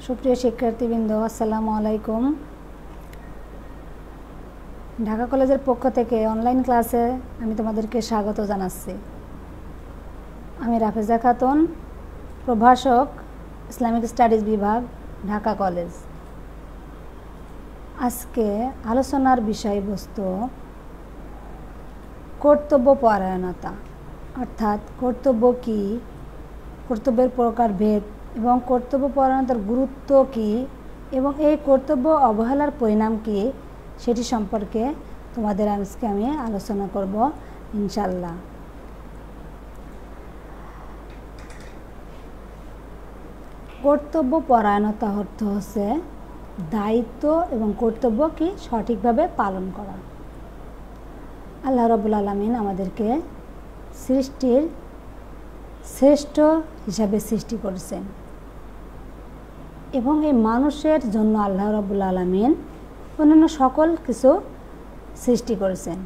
সুপ্রিয় শিক্ষার্থীবৃন্দ, আসসালামু আলাইকুম। ঢাকা কলেজের পক্ষ থেকে অনলাইন ক্লাসে আমি তোমাদেরকে স্বাগত জানাচ্ছি। আমি রাফেজা খাতুন, প্রভাষক, ইসলামিক স্টাডিজ বিভাগ, ঢাকা কলেজ। আজকে আলোচনার বিষয়বস্তু কর্তব্য পরায়ণতা, অর্থাৎ কর্তব্য কী, কর্তব্যের প্রকারভেদ এবং কর্তব্য পরায়ণতার গুরুত্ব কী এবং এই কর্তব্য অবহেলার পরিণাম কী সেটি সম্পর্কে তোমাদের আজকে আমি আলোচনা করব ইনশাল্লাহ। কর্তব্য পরায়ণতা অর্থ হচ্ছে দায়িত্ব এবং কর্তব্য কি সঠিকভাবে পালন করা। আল্লাহ রাব্বুল আলামিন আমাদেরকে সৃষ্টির শ্রেষ্ঠ হিসাবে সৃষ্টি করেছেন এবং এই মানুষের জন্য আল্লাহ রাব্বুল আলামিন অন্যান্য সকল কিছু সৃষ্টি করেছেন,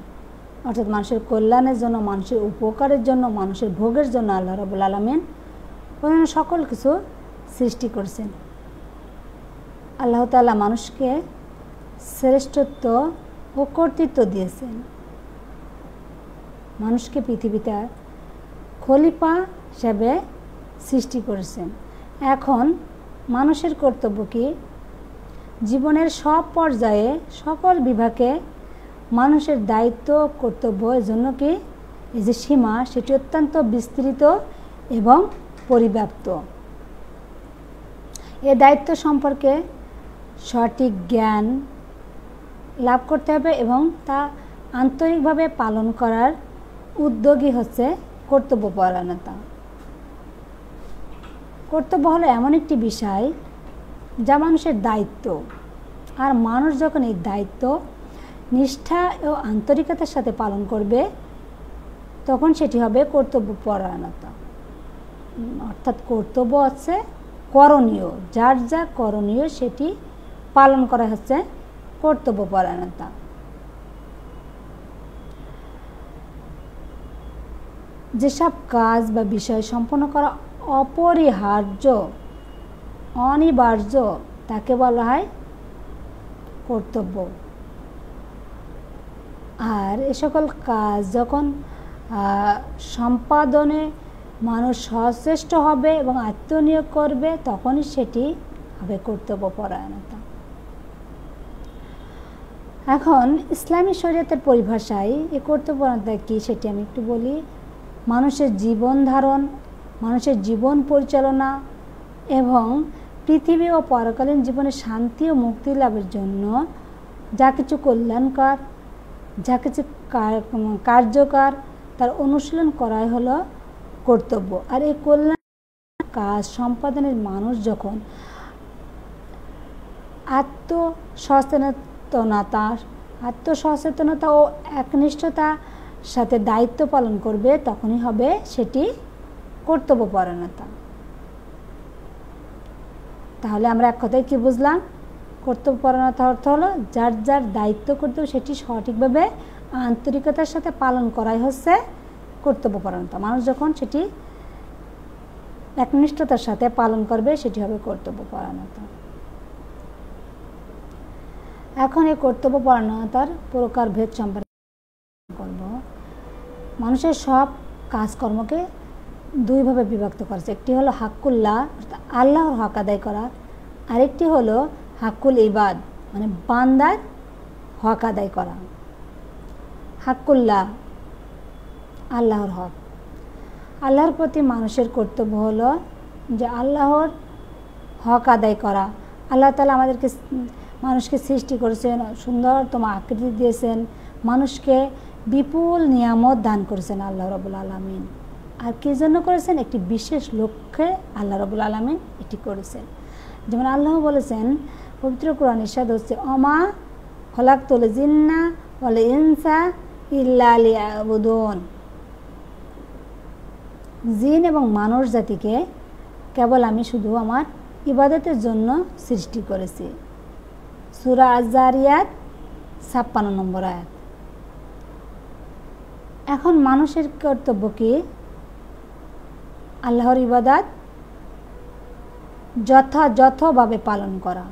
অর্থাৎ মানুষের কল্যাণের জন্য, মানুষের উপকারের জন্য, মানুষের ভোগের জন্য আল্লাহ রাব্বুল আলামিন অন্যান্য সকল কিছু সৃষ্টি করেছেন। আল্লাহ তাআলা মানুষকে শ্রেষ্ঠত্ব ও কর্তৃত্ব দিয়েছেন, মানুষকে পৃথিবীতে খলিফা হিসাবে সৃষ্টি করেছেন। এখন মানুষের কর্তব্য কি? জীবনের সব পর্যায়ে সকল বিভাগে মানুষের দায়িত্ব কর্তব্য এর জন্য কি এই যে সীমা, সেটি অত্যন্ত বিস্তৃত এবং পরিব্যাপ্ত। এ দায়িত্ব সম্পর্কে সঠিক জ্ঞান লাভ করতে হবে এবং তা আন্তরিকভাবে পালন করার উদ্যোগই হচ্ছে কর্তব্য পরায়ণতা। কর্তব্য হলো এমন একটি বিষয় যা মানুষের দায়িত্ব, আর মানুষ যখন এই দায়িত্ব নিষ্ঠা ও আন্তরিকতার সাথে পালন করবে তখন সেটি হবে কর্তব্য পরায়ণতা। অর্থাৎ কর্তব্য হচ্ছে করণীয়, যার যা করণীয় সেটি পালন করা হচ্ছে কর্তব্য পরায়ণতা। যেসব কাজ বা বিষয় সম্পন্ন করা অপরিহার্য, অনিবার্য, তাকে বলা হয় কর্তব্য। আর এ সকল কাজ যখন সম্পাদনে মানুষ সচেষ্ট হবে এবং আত্মনিয়োগ করবে তখনই সেটি হবে কর্তব্য পরায়ণতা। এখন ইসলামী শরীয়তের পরিভাষায় এই কর্তব্য পরায়ণতা কী সেটি আমি একটু বলি। মানুষের জীবন ধারণ, মানুষের জীবন পরিচালনা এবং পৃথিবী ও পরকালীন জীবনে শান্তি ও মুক্তি লাভের জন্য যা কিছু কল্যাণকর, যা কিছু কার্যকর তার অনুশীলন করাই হলো কর্তব্য। আর এই কল্যাণ কাজ সম্পাদনের মানুষ যখন আত্মসচেতনতা ও একনিষ্ঠতার সাথে দায়িত্ব পালন করবে তখনই হবে সেটি কর্তব্য পরায়ণতা। তাহলে আমরা এক কথায় কি বুঝলাম? কর্তব্য পরায়ণতা অর্থ হলো যার যার দায়িত্ব কর্তব্য সেটি সঠিকভাবে আন্তরিকতার সাথে পালন করাই হচ্ছে কর্তব্য পরায়ণতা। মানুষ যখন সেটি একনিষ্ঠতার সাথে পালন করবে সেটি হবে কর্তব্য পরায়ণতা। এখন এই কর্তব্য পরায়ণতার প্রকারভেদ সম্পর্কে করব। মানুষের সব কাজকর্মকে দুইভাবে বিভক্ত করেছে। একটি হলো হাক্কুল্লাহ, অর্থাৎ আল্লাহর হক আদায় করা, আরেকটি হলো হাক্কুল ইবাদ, মানে বান্দার হক আদায় করা। হাক্কুল্লাহ আল্লাহর হক, আল্লাহর প্রতি মানুষের কর্তব্য হলো যে আল্লাহর হক আদায় করা। আল্লাহ তাআলা আমাদেরকে, মানুষকে সৃষ্টি করেছেন, সুন্দরতম আকৃতি দিয়েছেন, মানুষকে বিপুল নিয়ামত দান করেছেন আল্লাহ রাব্বুল আলামিন। আর কী জন্য করেছেন? একটি বিশেষ লক্ষ্যে আল্লাহ রাব্বুল আলামিন এটি করেছেন। যেমন আল্লাহ বলেছেন, পবিত্র কোরআন ইরশাদ হচ্ছে, অমা খলাকতুল জিন্না ওয়াল ইনসা ইল্লা লিয়াবুদুন, জিন এবং মানুষ জাতিকে কেবল আমি শুধু আমার ইবাদতের জন্য সৃষ্টি করেছি। সূরা আয-যারিয়াত ৫৬ নম্বর আয়াত। এখন মানুষের কর্তব্য কি? আল্লাহর ইবাদত যথাযথভাবে পালন করা।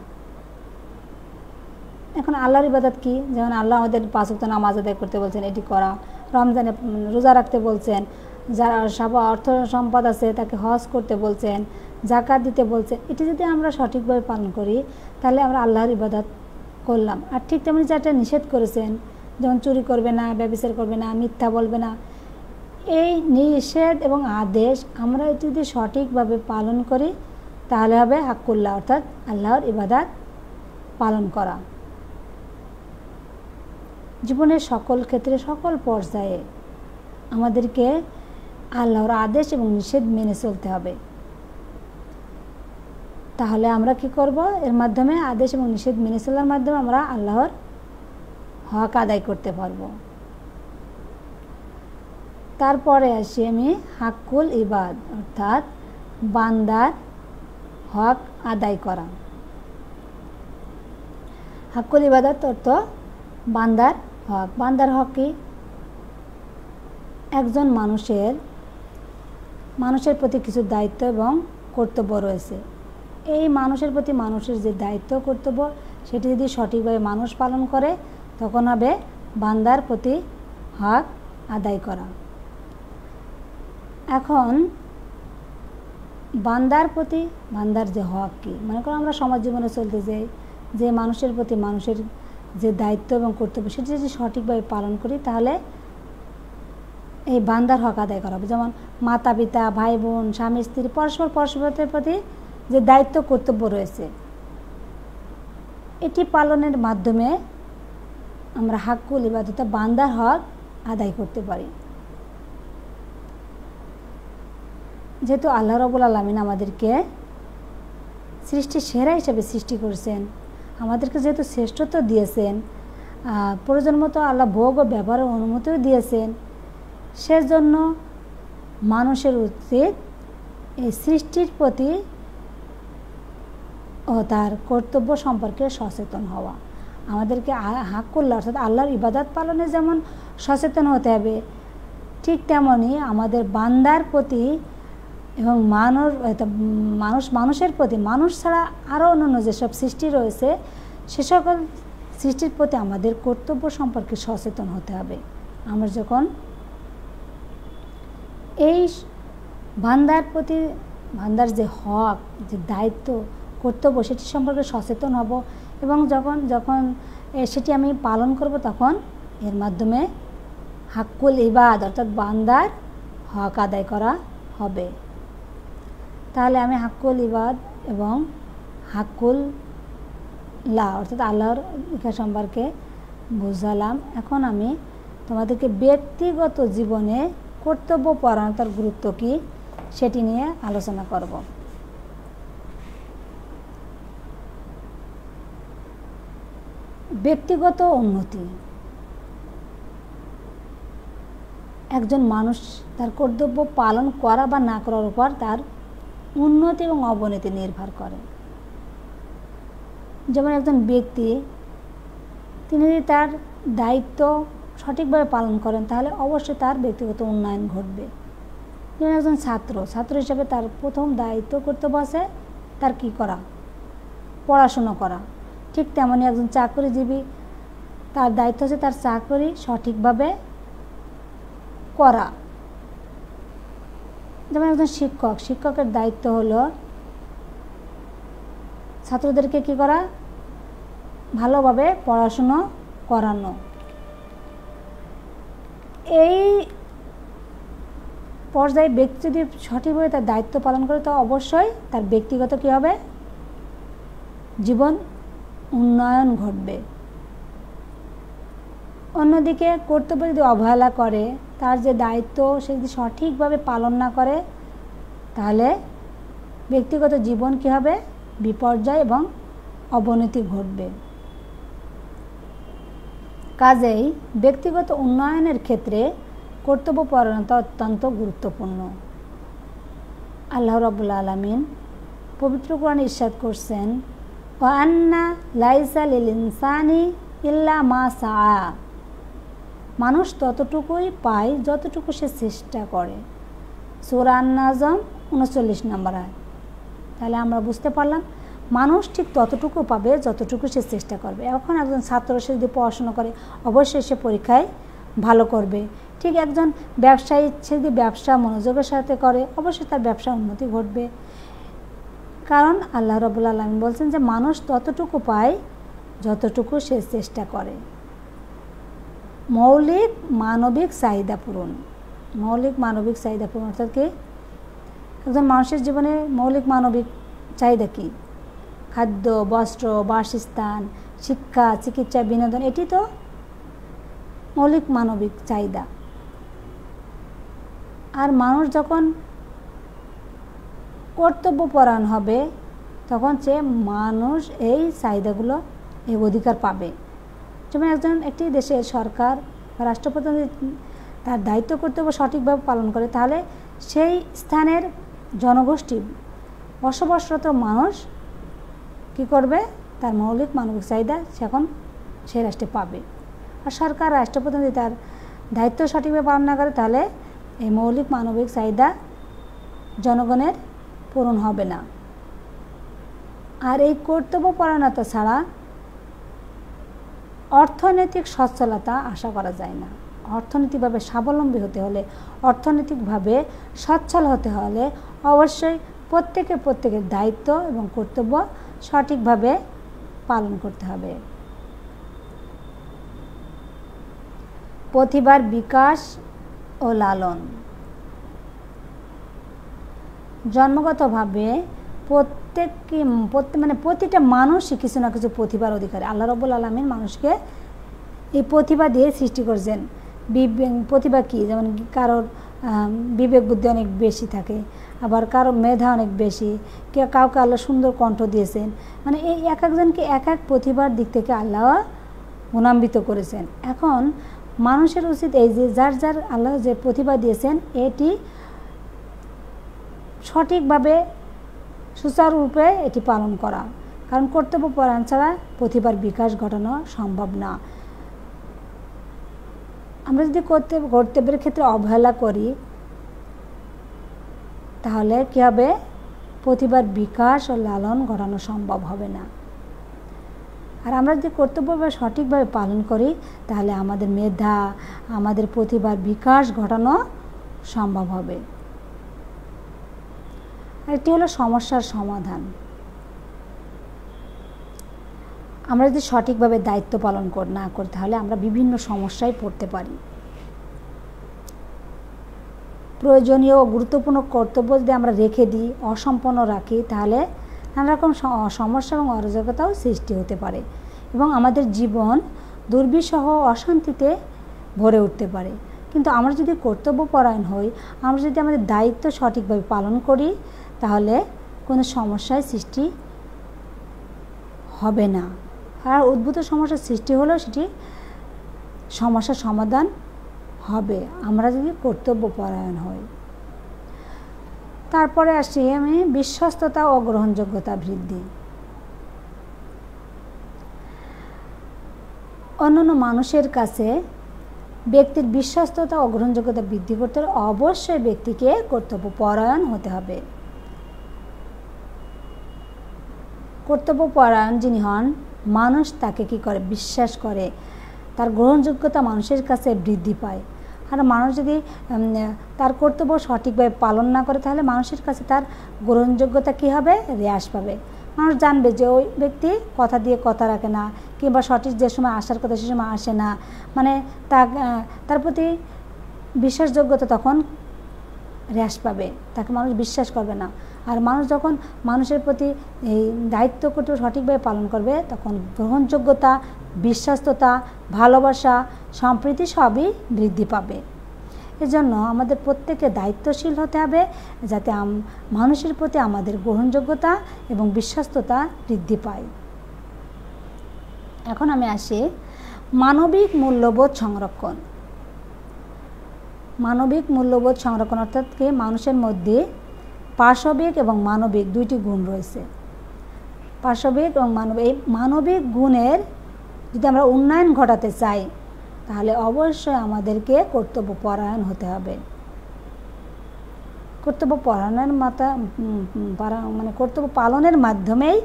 এখন আল্লাহর ইবাদত কি? যেমন আল্লাহ আমাদের 5 ওয়াক্ত নামাজ আদায় করতে বলছেন, এটি করা। রমজানে রোজা রাখতে বলছেন। যারা অর্থ সম্পদ আছে তাকে হজ করতে বলছেন, যাকাত দিতে বলছেন। এটি যদি আমরা সঠিকভাবে পালন করি তাহলে আমরা আল্লাহর ইবাদত করলাম। আর ঠিক তেমনি যেটা নিষেধ করেছেন, যেমন চুরি করবে না, ব্যভিচার করবে না, মিথ্যা বলবে না, এই নিষেধ এবং আদেশ আমরা যদি সঠিকভাবে পালন করি তাহলে হবে হাক্কুল্লাহ, অর্থাৎ আল্লাহর ইবাদত পালন করা। জীবনের সকল ক্ষেত্রে, সকল পর্যায়ে আমাদেরকে আল্লাহর আদেশ এবং নিষেধ মেনে চলতে হবে। তাহলে আমরা কি করব? এর মাধ্যমে আদেশ এবং নিষেধ মেনে চলার মাধ্যমে আমরা আল্লাহর হক আদায় করতে পারব। তারপরে আসি আমি হাক্কুল ইবাদ, অর্থাৎ বান্দার হক আদায় করা। হাক্কুল ইবাদত অর্থ বান্দার হক। বান্দার হক কি? একজন মানুষের প্রতি কিছু দায়িত্ব এবং কর্তব্য রয়েছে। এই মানুষের প্রতি মানুষের যে দায়িত্ব কর্তব্য সেটি যদি সঠিকভাবে মানুষ পালন করে তখন হবে বান্দার প্রতি হক আদায় করা। এখন বান্দার যে হক কি? মনে করো আমরা সমাজ জীবনে চলতে যাই, যে মানুষের প্রতি মানুষের যে দায়িত্ব এবং কর্তব্য সেটি যদি সঠিকভাবে পালন করি তাহলে এই বান্দার হক আদায় করা হবে। যেমন মাতা পিতা, ভাই বোন, স্বামী স্ত্রী, পরস্পরের প্রতি যে দায়িত্ব কর্তব্য রয়েছে এটি পালনের মাধ্যমে আমরা হাক্কুল ইবাদত, বান্দার হক আদায় করতে পারি। যেহেতু আল্লাহ রাব্বুল আলামিন আমাদেরকে সৃষ্টির সেরা হিসেবে সৃষ্টি করেছেন, আমাদেরকে যেহেতু শ্রেষ্ঠত্ব দিয়েছেন, প্রয়োজন মতো আল্লাহ ভোগ ও ব্যবহারের অনুমতিও দিয়েছেন, সেজন্য মানুষের উচিত এই সৃষ্টির প্রতি ও তার কর্তব্য সম্পর্কে সচেতন হওয়া। আমাদেরকে হাক্কুল্লাহ অর্থাৎ আল্লাহর ইবাদত পালনে যেমন সচেতন হতে হবে, ঠিক তেমনই আমাদের বান্দার প্রতি এবং মানুষের প্রতি, মানুষ ছাড়া আরও অন্যান্য যেসব সৃষ্টি রয়েছে সে সকল সৃষ্টির প্রতি আমাদের কর্তব্য সম্পর্কে সচেতন হতে হবে। আমরা যখন এই বান্দার যে হক, যে দায়িত্ব কর্তব্য সেটি সম্পর্কে সচেতন হব এবং যখন সেটি আমি পালন করব তখন এর মাধ্যমে হাক্কুল ইবাদ অর্থাৎ বান্দার হক আদায় করা হবে। তাহলে আমি হাক্কুল ইবাদ এবং হাক্কুল লা অর্থাৎ আল্লাহর ইচ্ছা সম্পর্কে বুঝালাম। এখন আমি তোমাদেরকে ব্যক্তিগত জীবনে কর্তব্য পরায়ণতার গুরুত্ব কী সেটি নিয়ে আলোচনা করব। ব্যক্তিগত উন্নতি। একজন মানুষ তার কর্তব্য পালন করা বা না করার উপর তার উন্নতি এবং অবনতি নির্ভর করে। যেমন একজন ব্যক্তি তিনি যদি তার দায়িত্ব সঠিকভাবে পালন করেন তাহলে অবশ্যই তার ব্যক্তিগত উন্নয়ন ঘটবে। যেমন একজন ছাত্র হিসেবে তার প্রথম দায়িত্ব কর্তব্য আছে তার কি করা? পড়াশুনো করা। ঠিক তেমনি একজন চাকরিজীবী তার দায়িত্ব আছে তার চাকরি সঠিকভাবে করা। যেমন একজন শিক্ষকের দায়িত্ব হলো ছাত্রদেরকে কি করা? ভালোভাবে পড়াশুনো করানো। এই পর্যায়ে ব্যক্তি যদি সঠিকভাবে তার দায়িত্ব পালন করে তো অবশ্যই তার ব্যক্তিগত কী হবে? জীবন উন্নয়ন ঘটবে। অন্যদিকে কর্তব্য যদি অবহেলা করে, তার যে দায়িত্ব সে যদি সঠিকভাবে পালন না করে তাহলে ব্যক্তিগত জীবন কী হবে? বিপর্যয় এবং অবনতি ঘটবে। কাজেই ব্যক্তিগত উন্নয়নের ক্ষেত্রে কর্তব্য পরায়ণতা অত্যন্ত গুরুত্বপূর্ণ। আল্লাহ রাব্বুল আলামিন পবিত্র কোরআনে ইরশাদ করছেন, ওয়া আন্না লাইসা লিল ইনসানি ইল্লা মা সাআ। মানুষ ততটুকুই পায় যতটুকু সে চেষ্টা করে। সূরা আন-নাজম 39 নম্বর আয়াত। তাহলে আমরা বুঝতে পারলাম মানুষ ঠিক ততটুকু পাবে যতটুকু সে চেষ্টা করবে। এখন একজন ছাত্র সে যদি পড়াশোনা করে অবশ্যই সে পরীক্ষায় ভালো করবে। ঠিক একজন ব্যবসায়ী সে যদি ব্যবসা মনোযোগের সাথে করে অবশ্যই তার ব্যবসা উন্নতি ঘটবে। কারণ আল্লাহ রাব্বুল আলামিন বলছেন যে মানুষ ততটুকু পায় যতটুকু সে চেষ্টা করে। মৌলিক মানবিক চাহিদা পূরণ। মৌলিক মানবিক চাহিদা পূরণ অর্থাৎ কি? একজন মানুষের জীবনে মৌলিক মানবিক চাহিদা কি? খাদ্য, বস্ত্র, বাসস্থান, শিক্ষা, চিকিৎসা, বিনোদন, এটি তো মৌলিক মানবিক চাহিদা। আর মানুষ যখন কর্তব্যপরায়ণ হবে তখন সে মানুষ এই চাহিদাগুলো এই অধিকার পাবে। যেমন একটি দেশের সরকার বা রাষ্ট্রপ্রধান তার দায়িত্ব কর্তব্য সঠিকভাবে পালন করে তাহলে সেই স্থানের জনগোষ্ঠী বসবাসরত মানুষ কি করবে? তার মৌলিক মানবিক চাহিদা এখন সেই রাষ্ট্রে পাবে। আর সরকার রাষ্ট্রপ্রধান যদি তার দায়িত্ব সঠিকভাবে পালন না করে তাহলে এই মৌলিক মানবিক চাহিদা জনগণের পূরণ হবে না। আর এই কর্তব্যপরায়ণতা ছাড়া অর্থনৈতিক সচ্ছলতা আশা করা যায় না। অর্থনৈতিকভাবে স্বাবলম্বী হতে হলে, অর্থনৈতিকভাবে সচ্ছল হতে হলে অবশ্যই প্রত্যেকের দায়িত্ব এবং কর্তব্য সঠিকভাবে পালন করতে হবে। প্রতিভার বিকাশ ও লালন। জন্মগতভাবে প্রতিটা মানুষই কিছু না কিছু প্রতিভার অধিকারী। আল্লাহ রাব্বুল আলামিন মানুষকে এই প্রতিভা দিয়ে সৃষ্টি করেছেন। প্রতিভা কি? যেমন কারোর বিবেক বুদ্ধি অনেক বেশি থাকে, আবার কারো মেধা অনেক বেশি, কাউকে আল্লাহ সুন্দর কণ্ঠ দিয়েছেন। মানে এই এক একজনকে এক এক প্রতিভার দিক থেকে আল্লাহ গুণান্বিত করেছেন। এখন মানুষের উচিত এই যে যার যার আল্লাহ যে প্রতিভা দিয়েছেন এটি সঠিকভাবে সুচারুরূপে এটি পালন করা। কারণ কর্তব্যপরায়ণ ছাড়া প্রতিভার বিকাশ ঘটানো সম্ভব না। আমরা যদি কর্তব্যের ক্ষেত্রে অবহেলা করি তাহলে কী হবে? প্রতিভার বিকাশ ও লালন ঘটানো সম্ভব হবে না। আর আমরা যদি কর্তব্যভাবে সঠিকভাবে পালন করি তাহলে আমাদের মেধা, আমাদের প্রতিভার বিকাশ ঘটানো সম্ভব হবে। এটি হলো সমস্যার সমাধান। আমরা যদি সঠিকভাবে দায়িত্ব পালন না করি তাহলে আমরা বিভিন্ন সমস্যায় পড়তে পারি। প্রয়োজনীয় ও গুরুত্বপূর্ণ কর্তব্য যদি আমরা রেখে দিই, অসম্পন্ন রাখি, তাহলে নানা রকম সমস্যা এবং অরাজকতাও সৃষ্টি হতে পারে এবং আমাদের জীবন দুর্বিষহ অশান্তিতে ভরে উঠতে পারে। কিন্তু আমরা যদি কর্তব্যপরায়ণ হই, আমরা যদি আমাদের দায়িত্ব সঠিকভাবে পালন করি তাহলে কোনো সমস্যার সৃষ্টি হবে না। আর উদ্ভূত সমস্যার সৃষ্টি হলেও সেটি সমস্যার সমাধান হবে আমরা যদি কর্তব্যপরায়ণ হই। তারপরে আসি আমি বিশ্বস্ততা ও গ্রহণযোগ্যতা বৃদ্ধি। অন্যান্য মানুষের কাছে ব্যক্তির বিশ্বস্ততা ও গ্রহণযোগ্যতা বৃদ্ধি করতে হলে অবশ্যই ব্যক্তিকে কর্তব্যপরায়ণ হতে হবে। কর্তব্যপরায়ণ যিনি হন মানুষ তাকে কি করে? বিশ্বাস করে, তার গ্রহণযোগ্যতা মানুষের কাছে বৃদ্ধি পায়। আর মানুষ যদি তার কর্তব্য সঠিকভাবে পালন না করে তাহলে মানুষের কাছে তার গ্রহণযোগ্যতা কী হবে? হ্রাস পাবে। মানুষ জানবে যে ওই ব্যক্তি কথা দিয়ে কথা রাখে না, কিংবা সঠিক যে সময় আসার কথা সে সময় আসে না, মানে তার প্রতি বিশ্বাসযোগ্যতা তখন হ্রাস পাবে, তাকে মানুষ বিশ্বাস করবে না। আর মানুষ যখন মানুষের প্রতি এই দায়িত্ব কর্তব্য সঠিকভাবে পালন করবে তখন গ্রহণযোগ্যতা, বিশ্বাসতা, ভালোবাসা, সম্প্রীতি সবই বৃদ্ধি পাবে। এজন্য আমাদের প্রত্যেকে দায়িত্বশীল হতে হবে যাতে মানুষের প্রতি আমাদের গ্রহণযোগ্যতা এবং বিশ্বাসতা বৃদ্ধি পায়। এখন আমি আসি মানবিক মূল্যবোধ সংরক্ষণ। মানবিক মূল্যবোধ সংরক্ষণ অর্থাৎ কি? মানুষের মধ্যে পাশবিক এবং মানবিক দুইটি গুণ রয়েছে। পাশবিক এবং মানবিক, এই মানবিক গুণের যদি আমরা উন্নয়ন ঘটাতে চাই তাহলে অবশ্যই আমাদেরকে কর্তব্যপরায়ণ হতে হবে। কর্তব্য পালনের মানে কর্তব্য পালনের মাধ্যমেই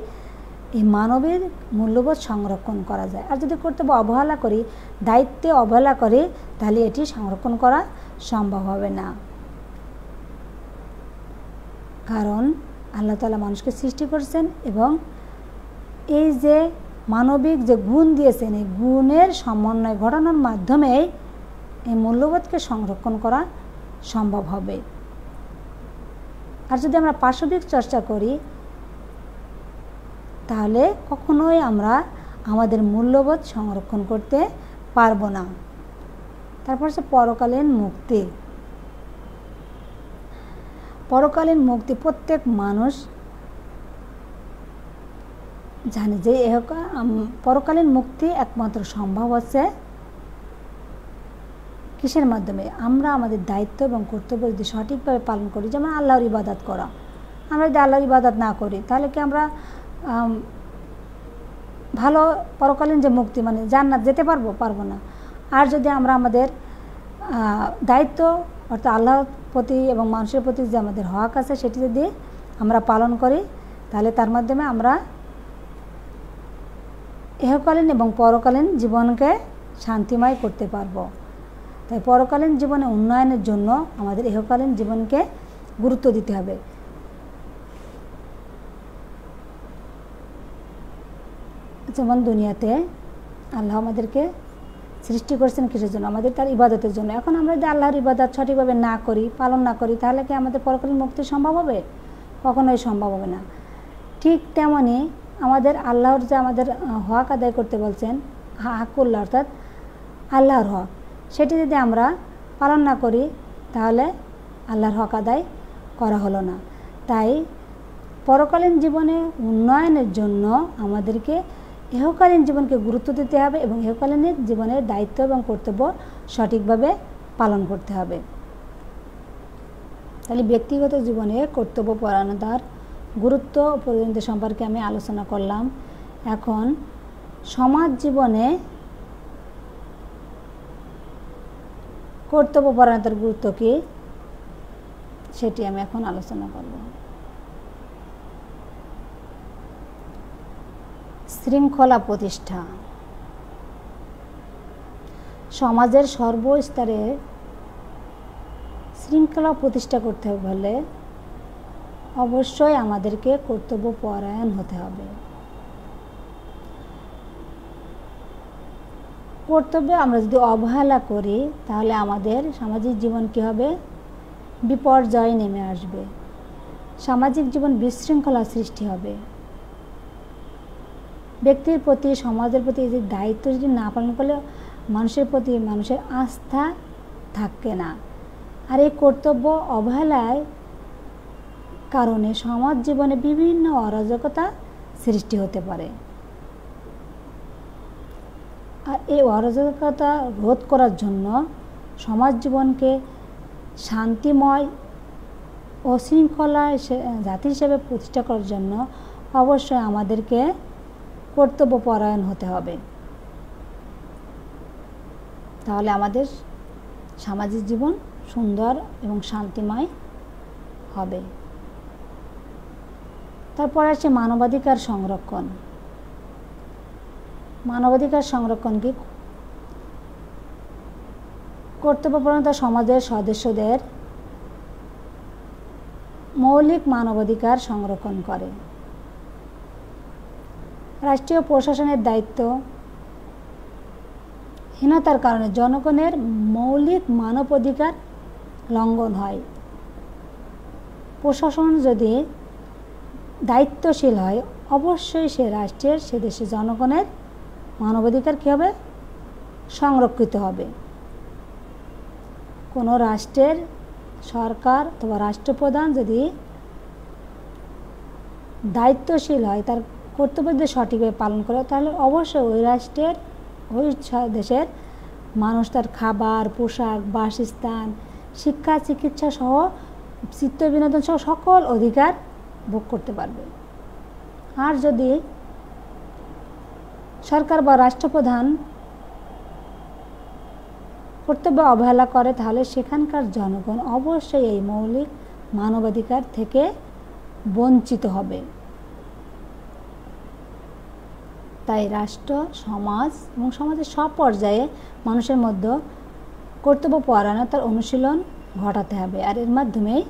এই মানবের মূল্যবোধ সংরক্ষণ করা যায়। আর যদি কর্তব্য অবহেলা করি, দায়িত্বে অবহেলা করি, তাহলে এটি সংরক্ষণ করা সম্ভব হবে না। কারণ আল্লাহ তাআলা মানুষকে সৃষ্টি করেছেন এবং এই যে মানবিক যে গুণ দিয়েছেন, এই গুণের সমন্বয় ঘটানোর মাধ্যমে এই মূল্যবোধকে সংরক্ষণ করা সম্ভব হবে। আর যদি আমরা পাশবিক চর্চা করি, তাহলে কখনোই আমরা আমাদের মূল্যবোধ সংরক্ষণ করতে পারবো না। তারপর হচ্ছে পরকালীন মুক্তি। পরকালীন মুক্তি প্রত্যেক মানুষ জানে যে পরকালীন মুক্তি একমাত্র সম্ভব হচ্ছে কিসের মাধ্যমে? আমরা আমাদের দায়িত্ব এবং কর্তব্য যদি সঠিকভাবে পালন করি, যেমন আল্লাহর ইবাদত করা। আমরা যদি আল্লাহর ইবাদত না করি, তাহলে কি আমরা ভালো পরকালীন যে মুক্তি মানে জান্নাত যেতে পারবো না। আর যদি আমরা আমাদের দায়িত্ব অর্থাৎ আল্লাহর প্রতি এবং মানুষের প্রতি যে আমাদের হক আছে সেটি যদি আমরা পালন করি, তাহলে তার মাধ্যমে আমরা ইহকালীন এবং পরকালীন জীবনকে শান্তিময় করতে পারবো। তাই পরকালীন জীবনে উন্নয়নের জন্য আমাদের ইহকালীন জীবনকে গুরুত্ব দিতে হবে। যেমন দুনিয়াতে আল্লাহ আমাদেরকে সৃষ্টি করেছেন কিসের জন্য? আমাদের তার ইবাদতের জন্য। এখন আমরা যদি আল্লাহর ইবাদত সঠিকভাবে না করি, পালন না করি, তাহলে কি আমাদের পরকালীন মুক্তি সম্ভব হবে? কখনোই সম্ভব হবে না। ঠিক তেমনি আমাদের আল্লাহর যে আমাদের হক আদায় করতে বলছেন, হাকুল্লাহ অর্থাৎ আল্লাহর হক, সেটি যদি আমরা পালন না করি, তাহলে আল্লাহর হক আদায় করা হলো না। তাই পরকালীন জীবনে উন্নয়নের জন্য আমাদেরকে ইহকালীন জীবনকে গুরুত্ব দিতে হবে এবং ইহকালীন জীবনের দায়িত্ব এবং কর্তব্য সঠিকভাবে পালন করতে হবে। তাহলে ব্যক্তিগত জীবনে কর্তব্য পরায়ণতার গুরুত্ব ও প্রয়োজনীয়তা সম্পর্কে আমি আলোচনা করলাম। এখন সমাজ জীবনে কর্তব্য পরায়ণতার গুরুত্ব কী, সেটি আমি এখন আলোচনা করব। শৃঙ্খলা প্রতিষ্ঠা। সমাজের সর্বস্তরে শৃঙ্খলা প্রতিষ্ঠা করতে হলে অবশ্যই আমাদেরকে কর্তব্য পরায়ণ হতে হবে। কর্তব্যে আমরা যদি অবহেলা করি, তাহলে আমাদের সামাজিক জীবন কী হবে? বিপর্যয় নেমে আসবে। সামাজিক জীবন বিশৃঙ্খলা সৃষ্টি হবে। ব্যক্তির প্রতি, সমাজের প্রতি এই যে দায়িত্ব যদি না পালন করলে মানুষের প্রতি মানুষের আস্থা থাকবে না। আর এই কর্তব্য অবহেলায় কারণে সমাজ জীবনে বিভিন্ন অরাজকতা সৃষ্টি হতে পারে। আর এই অরাজকতা রোধ করার জন্য সমাজ জীবনকে শান্তিময় ও শৃঙ্খলা জাতি হিসেবে প্রতিষ্ঠা করার জন্য অবশ্যই আমাদেরকে কর্তব্য পরায়ণ হতে হবে। তাহলে আমাদের সামাজিক জীবন সুন্দর এবং শান্তিময় হবে। তারপর আছে মানবাধিকার সংরক্ষণ। মানবাধিকার সংরক্ষণ কি? কর্তব্যপরায়ণতা সমাজের সদস্যদের মৌলিক মানবাধিকার সংরক্ষণ করে। রাষ্ট্রীয় প্রশাসনের দায়িত্বহীনতার কারণে জনগণের মৌলিক মানবাধিকার লঙ্ঘন হয়। প্রশাসন যদি দায়িত্বশীল হয়, অবশ্যই সে রাষ্ট্রের, সে দেশের জনগণের মানবাধিকার কী হবে? সংরক্ষিত হবে। কোনো রাষ্ট্রের সরকার অথবা রাষ্ট্রপ্রধান যদি দায়িত্বশীল হয়, তার কর্তব্য যদি সঠিকভাবে পালন করে, তাহলে অবশ্যই ওই রাষ্ট্রের, ওই দেশের মানুষ তার খাবার, পোশাক, বাসস্থান, শিক্ষা, চিকিৎসা সহ চিত্ত বিনোদন সহ সকল অধিকার ভোগ করতে পারবে। আর যদি সরকার বা রাষ্ট্রপ্রধান কর্তব্য অবহেলা করে, তাহলে সেখানকার জনগণ অবশ্যই এই মৌলিক মানবাধিকার থেকে বঞ্চিত হবে। তাই রাষ্ট্র, সমাজ এবং সমাজের সব পর্যায়ে মানুষের মধ্যে কর্তব্যপরায়ণতার অনুশীলন ঘটাতে হবে, আর এর মাধ্যমেই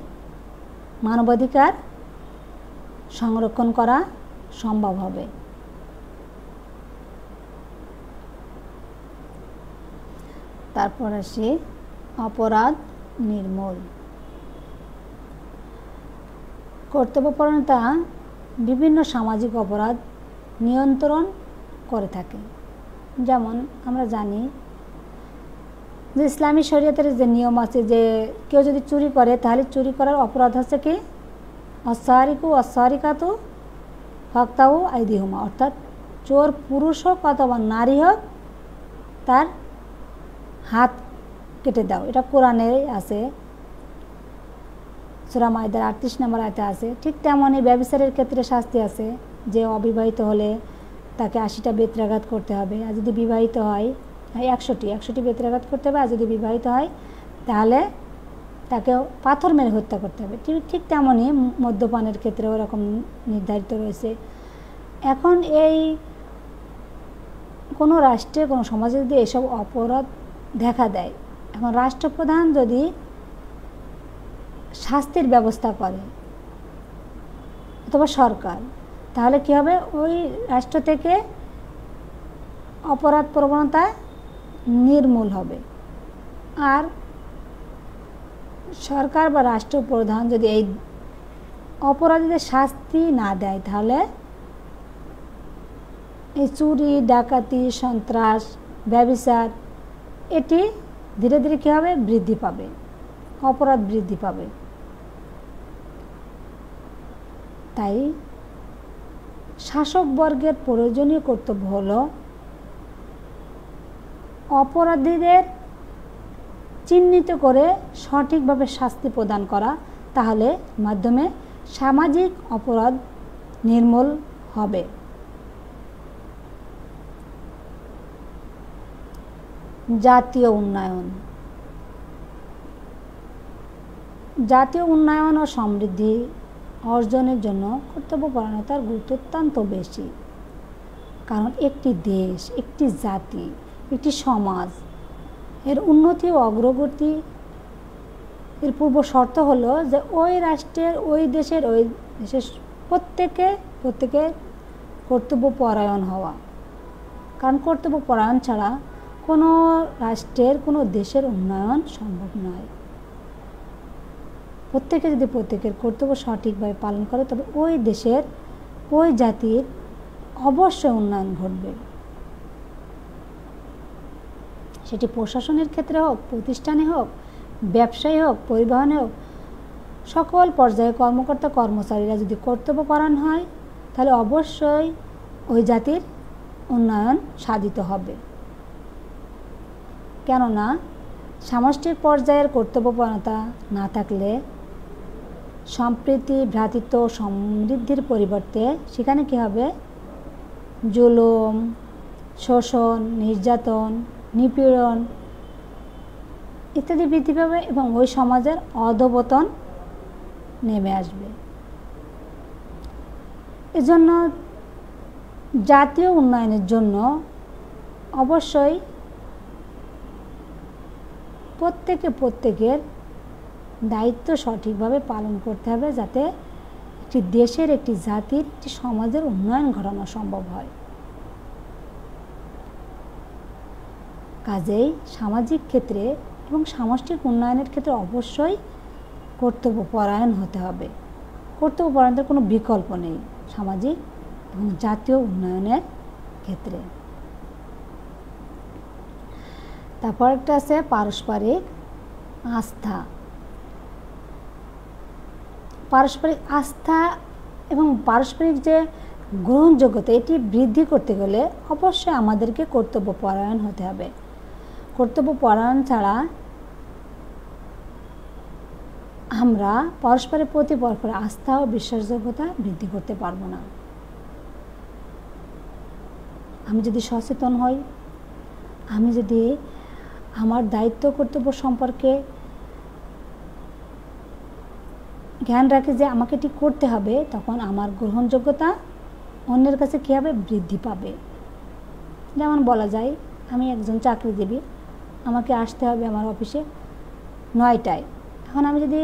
মানবাধিকার সংরক্ষণ করা সম্ভব হবে। তারপর আসি অপরাধ নির্মূল। কর্তব্যপরায়ণতা বিভিন্ন সামাজিক অপরাধ নিয়ন্ত্রণ করে থাকে। যেমন আমরা জানি যে ইসলামী শরীয়তের যে নিয়ম আছে যে কেউ যদি চুরি করে তাহলে চুরি করার অপরাধ হচ্ছে কি অসারিকু অসারিকাতু ফাক্তাউ আইদিহুমা, অর্থাৎ চোর পুরুষ হোক অথবা নারী হোক তার হাত কেটে দাও। এটা কোরআনে আছে, সূরা মাইদার 38 নম্বর আয়াতে আছে। ঠিক তেমনই ব্যভিচারের ক্ষেত্রে শাস্তি আছে, যে অবিবাহিত হলে তাকে 80টা বেত্রাঘাত করতে হবে, আর যদি বিবাহিত হয় 100টি বেত্রাঘাত করতে হবে, আর যদি বিবাহিত হয় তাহলে তাকে পাথর মেরে হত্যা করতে হবে। ঠিক তেমনই মদ্যপানের ক্ষেত্রে ওরকম নির্ধারিত রয়েছে। এখন এই কোনো রাষ্ট্রে কোনো সমাজে যদি এসব অপরাধ দেখা দেয়, এখন রাষ্ট্রপ্রধান যদি শাস্তির ব্যবস্থা করে অথবা সরকার, তাহলে কী হবে, ওই রাষ্ট্র থেকে অপরাধ প্রবণতা নির্মূল হবে। আর সরকার বা রাষ্ট্রপ্রধান যদি এই অপরাধীদের শাস্তি না দেয়, তাহলে এই চুরি, ডাকাতি, সন্ত্রাস, ব্যভিচার এটি ধীরে ধীরে কী হবে, বৃদ্ধি পাবে, অপরাধ বৃদ্ধি পাবে। তাই শাসকবর্গের প্রয়োজনীয় কর্তব্য হলো অপরাধীদের চিহ্নিত করে সঠিকভাবে শাস্তি প্রদান করা, তাহলে মাধ্যমে সামাজিক অপরাধ নির্মূল হবে। জাতীয় উন্নয়ন। জাতীয় উন্নয়ন ও সমৃদ্ধি অর্জনের জন্য কর্তব্যপরায়ণতার গুরুত্ব অত্যন্ত বেশি। কারণ একটি দেশ, একটি জাতি, একটি সমাজ এর উন্নতি ও অগ্রগতি এর পূর্ব শর্ত হলো যে ওই রাষ্ট্রের, ওই দেশের প্রত্যেকে কর্তব্যপরায়ণ হওয়া। কারণ কর্তব্যপরায়ণ ছাড়া কোনো রাষ্ট্রের, কোনো দেশের উন্নয়ন সম্ভব নয়। প্রত্যেকে যদি প্রত্যেকের কর্তব্য সঠিকভাবে পালন করে, তবে ওই দেশের, ওই জাতির অবশ্যই উন্নয়ন ঘটবে। সেটি প্রশাসনের ক্ষেত্রে হোক, প্রতিষ্ঠানে হোক, ব্যবসায় হোক, পরিবহনে হোক, সকল পর্যায়ে কর্মকর্তা কর্মচারীরা যদি কর্তব্যপরায়ণ হয়, তাহলে অবশ্যই ওই জাতির উন্নয়ন সাধিত হবে। কেননা সামষ্টিক পর্যায়ের কর্তব্যপরায়ণতা না থাকলে সম্প্রীতি, ভ্রাতৃত্ব, সমৃদ্ধির পরিবর্তে সেখানে কী হবে, জুলুম, শোষণ, নির্যাতন, নিপীড়ন ইত্যাদি বৃদ্ধি পাবে এবং ওই সমাজের অধঃপতন নেমে আসবে। এজন্য জাতীয় উন্নয়নের জন্য অবশ্যই প্রত্যেকের দায়িত্ব সঠিকভাবে পালন করতে হবে, যাতে একটি দেশের, একটি জাতির, একটি সমাজের উন্নয়ন ঘটানো সম্ভব হয়। কাজেই সামাজিক ক্ষেত্রে এবং সামষ্টিক উন্নয়নের ক্ষেত্রে অবশ্যই কর্তব্যপরায়ণ হতে হবে। কর্তব্যপরায়ণতার কোনো বিকল্প নেই সামাজিক এবং জাতীয় উন্নয়নের ক্ষেত্রে। তারপর একটা আছে পারস্পরিক আস্থা। পারস্পরিক আস্থা এবং পারস্পরিক যে গ্রহণযোগ্যতা, এটি বৃদ্ধি করতে গেলে অবশ্যই আমাদেরকে কর্তব্যপরায়ণ হতে হবে। কর্তব্যপরায়ণ ছাড়া আমরা পরস্পরের প্রতি পরস্পরের আস্থা ও বিশ্বাসযোগ্যতা বৃদ্ধি করতে পারবো না। আমি যদি সচেতন হই, আমি যদি আমার দায়িত্ব কর্তব্য সম্পর্কে জ্ঞান রাখি যে আমাকে এটি করতে হবে, তখন আমার গ্রহণযোগ্যতা অন্যের কাছে কী হবে, বৃদ্ধি পাবে। যেমন বলা যায় আমি একজন চাকরিজীবী, আমাকে আসতে হবে আমার অফিসে 9টায়। এখন আমি যদি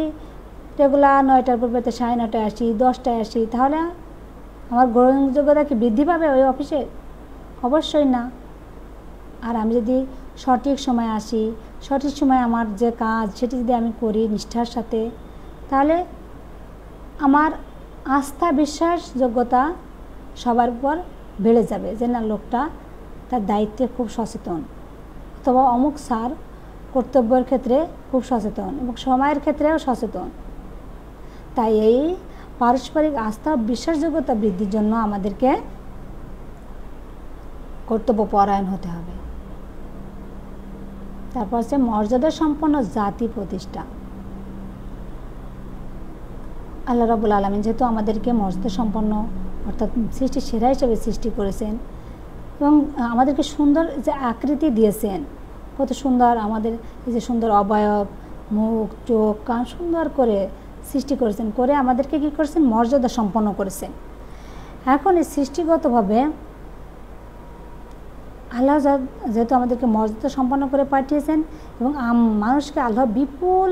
রেগুলার 9টার পরিবর্তে 9:30টায় আসি, 10টায় আসি, তাহলে আমার গ্রহণযোগ্যতা কি বৃদ্ধি পাবে ওই অফিসে? অবশ্যই না। আর আমি যদি সঠিক সময় আসি, সঠিক সময় আমার যে কাজ সেটি যদি আমি করি নিষ্ঠার সাথে, তাহলে আমার আস্থা বিশ্বাসযোগ্যতা সবার উপর বেড়ে যাবে যে না, লোকটা তার দায়িত্বে খুব সচেতন, অথবা অমুক স্যার কর্তব্যের ক্ষেত্রে খুব সচেতন এবং সময়ের ক্ষেত্রেও সচেতন। তাই এই পারস্পরিক আস্থা ও বিশ্বাসযোগ্যতা বৃদ্ধির জন্য আমাদেরকে কর্তব্যপরায়ণ হতে হবে। তারপর হচ্ছে মর্যাদা সম্পন্ন জাতি প্রতিষ্ঠা। আল্লাহ রাব্বুল আলামিন যেহেতু আমাদেরকে মর্যাদা সম্পন্ন অর্থাৎ সৃষ্টি সেরা হিসেবে সৃষ্টি করেছেন এবং আমাদেরকে সুন্দর যে আকৃতি দিয়েছেন, কত সুন্দর আমাদের এই যে সুন্দর অবয়ব, মুখ, চোখ, কান সুন্দর করে সৃষ্টি করেছেন, করে আমাদেরকে কী করেছেন, মর্যাদা সম্পন্ন করেছেন। এখন এই সৃষ্টিগতভাবে আল্লাহ যেহেতু আমাদেরকে মর্যাদা সম্পন্ন করে পাঠিয়েছেন এবং মানুষকে আল্লাহ বিপুল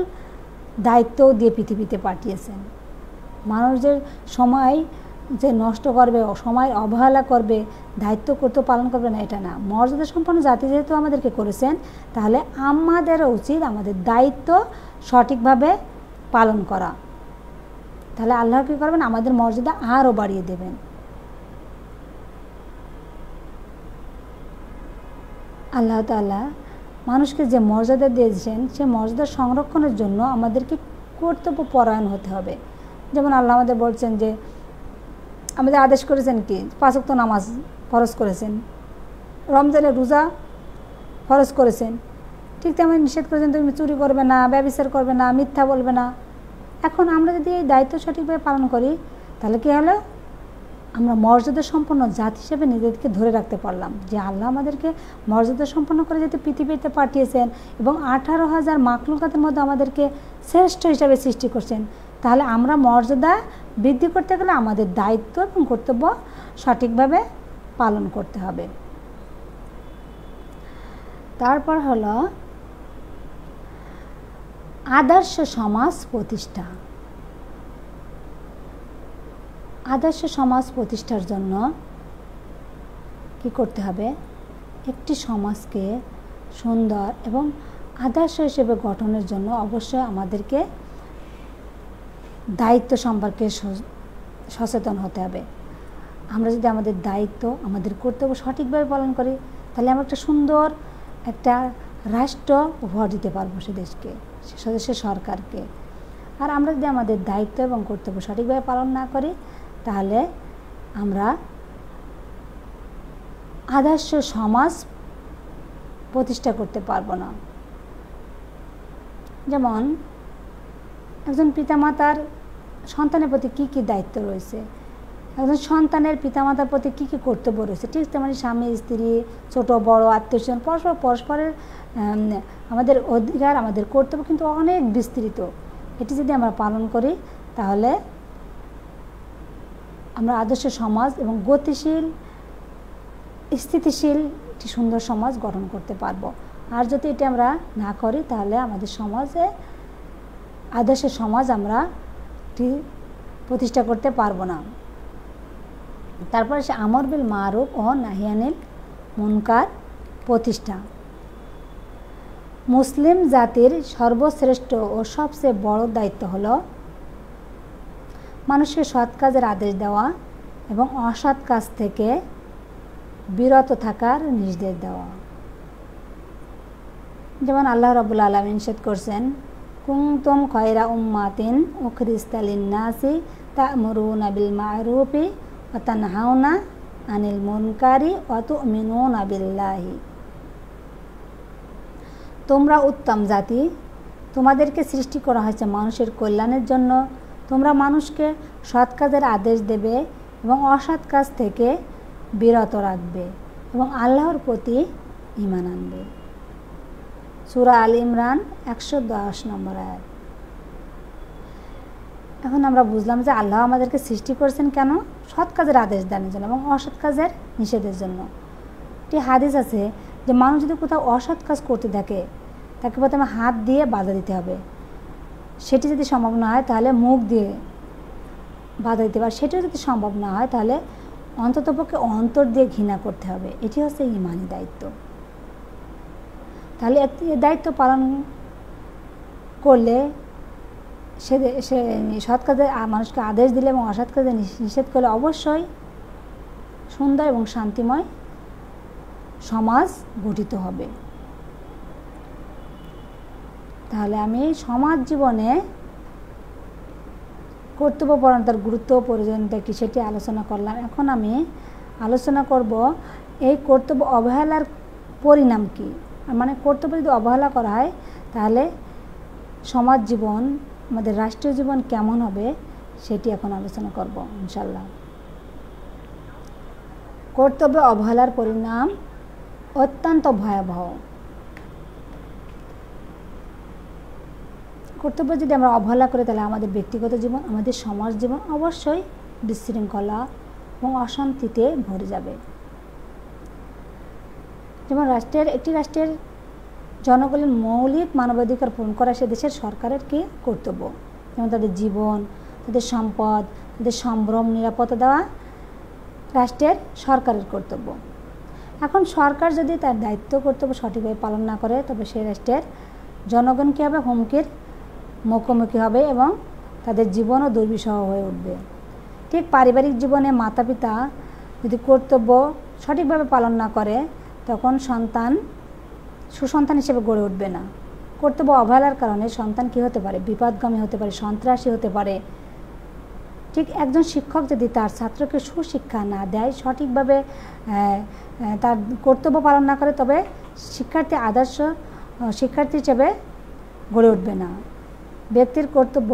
দায়িত্ব দিয়ে পৃথিবীতে পাঠিয়েছেন। মানুষদের সময় যে নষ্ট করবে, সময় অবহেলা করবে, দায়িত্ব করতে পালন করবে না, এটা না। মর্যাদা সম্পন্ন জাতি যেহেতু আমাদেরকে করেছেন, তাহলে আমাদেরও উচিত আমাদের দায়িত্ব সঠিকভাবে পালন করা। তাহলে আল্লাহ কী করবেন, আমাদের মর্যাদা আরও বাড়িয়ে দেবেন। আল্লাহ তাআলা মানুষকে যে মর্যাদা দিয়েছেন, সে মর্যাদা সংরক্ষণের জন্য আমাদেরকে কর্তব্যপরায়ণ হতে হবে। যেমন আল্লাহ আমাদের বলছেন যে আমাদের আদেশ করেছেন কি, 5 ওয়াক্ত নামাজ ফরজ করেছেন, রমজানের রোজা ফরজ করেছেন, ঠিক তেমন নিষেধ করেছেন তুমি চুরি করবে না, ব্যভিচার করবে না, মিথ্যা বলবে না। এখন আমরা যদি এই দায়িত্ব সঠিকভাবে পালন করি, তাহলে কী হলো, আমরা মর্যাদা সম্পন্ন জাতি হিসেবে নিজেদেরকে ধরে রাখতে পারলাম যে আল্লাহ আমাদেরকে মর্যাদা সম্পন্ন করে যেতে পৃথিবীতে পাঠিয়েছেন এবং 18,000 মাখলুকাতের মধ্যে আমাদেরকে শ্রেষ্ঠ হিসাবে সৃষ্টি করছেন। তাহলে আমরা মর্যাদা বৃদ্ধি করতে গেলে আমাদের দায়িত্ব এবং কর্তব্য সঠিকভাবে পালন করতে হবে। তারপর হলো আদর্শ সমাজ প্রতিষ্ঠা। আদর্শ সমাজ প্রতিষ্ঠার জন্য কি করতে হবে, একটি সমাজকে সুন্দর এবং আদর্শ হিসেবে গঠনের জন্য অবশ্যই আমাদেরকে দায়িত্ব সম্পর্কে সচেতন হতে হবে। আমরা যদি আমাদের দায়িত্ব, আমাদের কর্তব্য সঠিকভাবে পালন করি, তাহলে আমরা একটা সুন্দর একটা রাষ্ট্র উপহার দিতে পারবো সে দেশকে, সে সরকারকে। আর আমরা যদি আমাদের দায়িত্ব এবং কর্তব্য সঠিকভাবে পালন না করি, তাহলে আমরা আদর্শ সমাজ প্রতিষ্ঠা করতে পারবো না। যেমন একজন পিতামাতার সন্তানের প্রতি কী কী দায়িত্ব রয়েছে, একজন সন্তানের পিতামাতার প্রতি কী কী কর্তব্য রয়েছে, ঠিক তেমনি স্বামী স্ত্রী, ছোট বড় আত্মীয়স্বজন, পরস্পরের আমাদের অধিকার, আমাদের কর্তব্য কিন্তু অনেক বিস্তৃত। এটি যদি আমরা পালন করি, তাহলে আমরা আদর্শ সমাজ এবং গতিশীল, স্থিতিশীল একটি সুন্দর সমাজ গঠন করতে পারবো। আর যদি এটা আমরা না করি, তাহলে আমাদের সমাজে আদর্শ সমাজ আমরা প্রতিষ্ঠা করতে পারবো না। তারপরে সে আমর বিল মারুফ ও নাহি আনিল মুনকার প্রতিষ্ঠা। মুসলিম জাতির সর্বশ্রেষ্ঠ ও সবচেয়ে বড় দায়িত্ব হলো মানুষকে সৎ কাজের আদেশ দেওয়া এবং অসৎ কাজ থেকে বিরত থাকার নির্দেশ দেওয়া। যেমন আল্লাহ রাব্বুল আলামিন নিষেধ করছেন, কুনতুম খায়রা উম্মাতিন উখরিজতা লিন-নাসি তা'মুরুনা বিল মা'রুফি ওয়া তানহাউনা আনিল মুনকারি ওয়া তু'মিনুনা বিল্লাহি। তোমরা উত্তম জাতি, তোমাদেরকে সৃষ্টি করা হয়েছে মানুষের কল্যাণের জন্য। তোমরা মানুষকে সৎ কাজের আদেশ দেবে এবং অসৎ কাজ থেকে বিরত রাখবে এবং আল্লাহর প্রতি ঈমান আনবে। সূরা আল ইমরান 110 নম্বর আয়াত। এখন আমরা বুঝলাম যে আল্লাহ আমাদেরকে সৃষ্টি করেছেন কেন? সৎ কাজের আদেশ দানের জন্য এবং অসৎ কাজের নিষেধের জন্য। একটি হাদিস আছে যে মানুষ যদি কোথাও অসৎ কাজ করতে থাকে তাকে প্রথমে হাত দিয়ে বাধা দিতে হবে, সেটি যদি সম্ভব না হয় তাহলে মুখ দিয়ে বাধা দিতে হবে, সেটিও যদি সম্ভব না হয় তাহলে অন্ততপক্ষে অন্তর দিয়ে ঘৃণা করতে হবে। এটি হচ্ছে ইমানি দায়িত্ব। তাহলে এই দায়িত্ব পালন করলে সে সৎ কাজে মানুষকে আদেশ দিলে এবং অসৎ কাজে নিষেধ করলে অবশ্যই সুন্দর এবং শান্তিময় সমাজ গঠিত হবে। তাহলে আমি সমাজ জীবনে কর্তব্যপরায়ণতার গুরুত্ব ও প্রয়োজনীয়তা কি সেটি আলোচনা করলাম। এখন আমি আলোচনা করব এই কর্তব্য অবহেলার পরিণাম কি, মানে কর্তব্য যদি অবহেলা করা হয় তাহলে সমাজ জীবন, আমাদের রাষ্ট্রীয় জীবন কেমন হবে সেটি এখন আলোচনা করব ইনশাল্লাহ। কর্তব্য অবহেলার পরিণাম অত্যন্ত ভয়াবহ। কর্তব্য যদি আমরা অবহেলা করি তাহলে আমাদের ব্যক্তিগত জীবন, আমাদের সমাজ জীবন অবশ্যই বিশৃঙ্খলা এবং অশান্তিতে ভরে যাবে। যেমন একটি রাষ্ট্রের জনগণের মৌলিক মানবাধিকার পূরণ করা সে দেশের সরকারের কি কর্তব্য। যেমন তাদের জীবন, তাদের সম্পদ, তাদের সম্ভ্রম নিরাপত্তা দেওয়া রাষ্ট্রের সরকারের কর্তব্য। এখন সরকার যদি তার দায়িত্ব কর্তব্য সঠিকভাবে পালন না করে তবে সেই রাষ্ট্রের জনগণ কী হবে? হুমকির মুখোমুখি হবে এবং তাদের জীবনও দুর্বিষহ হয়ে উঠবে। ঠিক পারিবারিক জীবনে মাতা পিতা যদি কর্তব্য সঠিকভাবে পালন না করে তখন সন্তান সুসন্তান হিসেবে গড়ে উঠবে না। কর্তব্য অবহেলার কারণে সন্তান কী হতে পারে? বিপদগামী হতে পারে, সন্ত্রাসী হতে পারে। ঠিক একজন শিক্ষক যদি তার ছাত্রকে সুশিক্ষা না দেয়, সঠিকভাবে তার কর্তব্য পালন না করে তবে শিক্ষার্থী আদর্শ শিক্ষার্থী হিসেবে গড়ে উঠবে না। ব্যক্তির কর্তব্য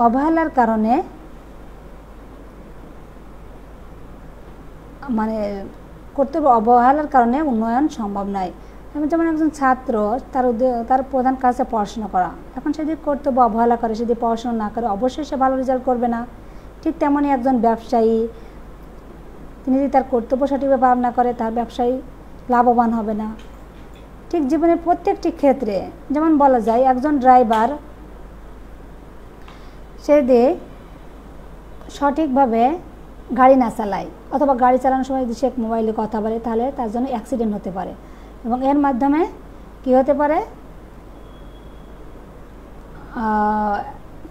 অবহেলার কারণে কর্তব্য অবহেলার কারণে উন্নয়ন সম্ভব নয়। যেমন একজন ছাত্র তার প্রধান কাজ পড়াশোনা করা, এখন সে যদি কর্তব্য অবহেলা করে, সে যদি পড়াশোনা না করে অবশ্যই সে ভালো রেজাল্ট করবে না। ঠিক তেমনই একজন ব্যবসায়ী, তিনি যদি তার কর্তব্য সঠিকভাবে পালন না করে তার ব্যবসায়ী লাভবান হবে না। ঠিক জীবনের প্রত্যেকটি ক্ষেত্রে যেমন বলা যায় একজন ড্রাইভার সে যদি সঠিকভাবে গাড়ি না চালায় অথবা গাড়ি চালানোর সময় যদি সে মোবাইলে কথা বলে তাহলে তার জন্য অ্যাক্সিডেন্ট হতে পারে এবং এর মাধ্যমে কি হতে পারে?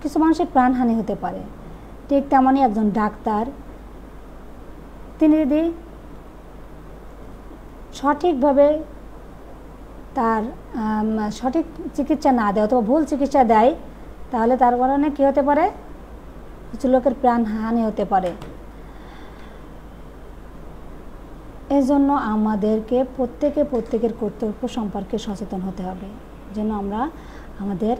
কিছু মানুষের প্রাণহানি হতে পারে। ঠিক তেমনই একজন ডাক্তার, তিনি যদি সঠিকভাবে তার সঠিক চিকিৎসা না দেয় অথবা ভুল চিকিৎসা দেয় তাহলে তার কারণে কী হতে পারে? কিছু লোকের প্রাণহানি হতে পারে। এজন্য আমাদেরকে প্রত্যেকের কর্তব্য সম্পর্কে সচেতন হতে হবে, যেন আমরা আমাদের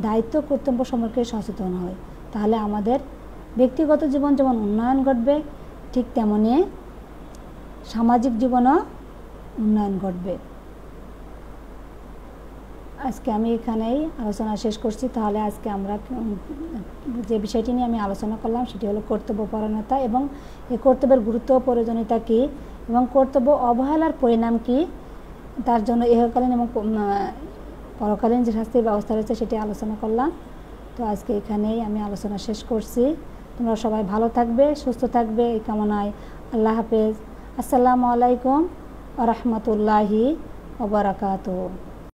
দায়িত্ব কর্তব্য সম্পর্কে সচেতন হই। তাহলে আমাদের ব্যক্তিগত জীবন যেমন উন্নয়ন ঘটবে ঠিক তেমনি সামাজিক জীবনও উন্নয়ন ঘটবে। আজকে আমি এখানেই আলোচনা শেষ করছি। তাহলে আজকে আমরা যে বিষয়টি নিয়ে আমি আলোচনা করলাম সেটি হলো কর্তব্যপরায়ণতা এবং এই কর্তব্যের গুরুত্ব ও প্রয়োজনীয়তা কী এবং কর্তব্য অবহেলার পরিণাম কী, তার জন্য ইহকালীন এবং পরকালীন যে শাস্তির ব্যবস্থা রয়েছে সেটি আলোচনা করলাম। তো আজকে এখানেই আমি আলোচনা শেষ করছি। তোমরা সবাই ভালো থাকবে, সুস্থ থাকবে এই কামনায়। আল্লাহ হাফেজ। আসসালামু আলাইকুম ওয়া রাহমাতুল্লাহি ওয়া বারাকাতুহু।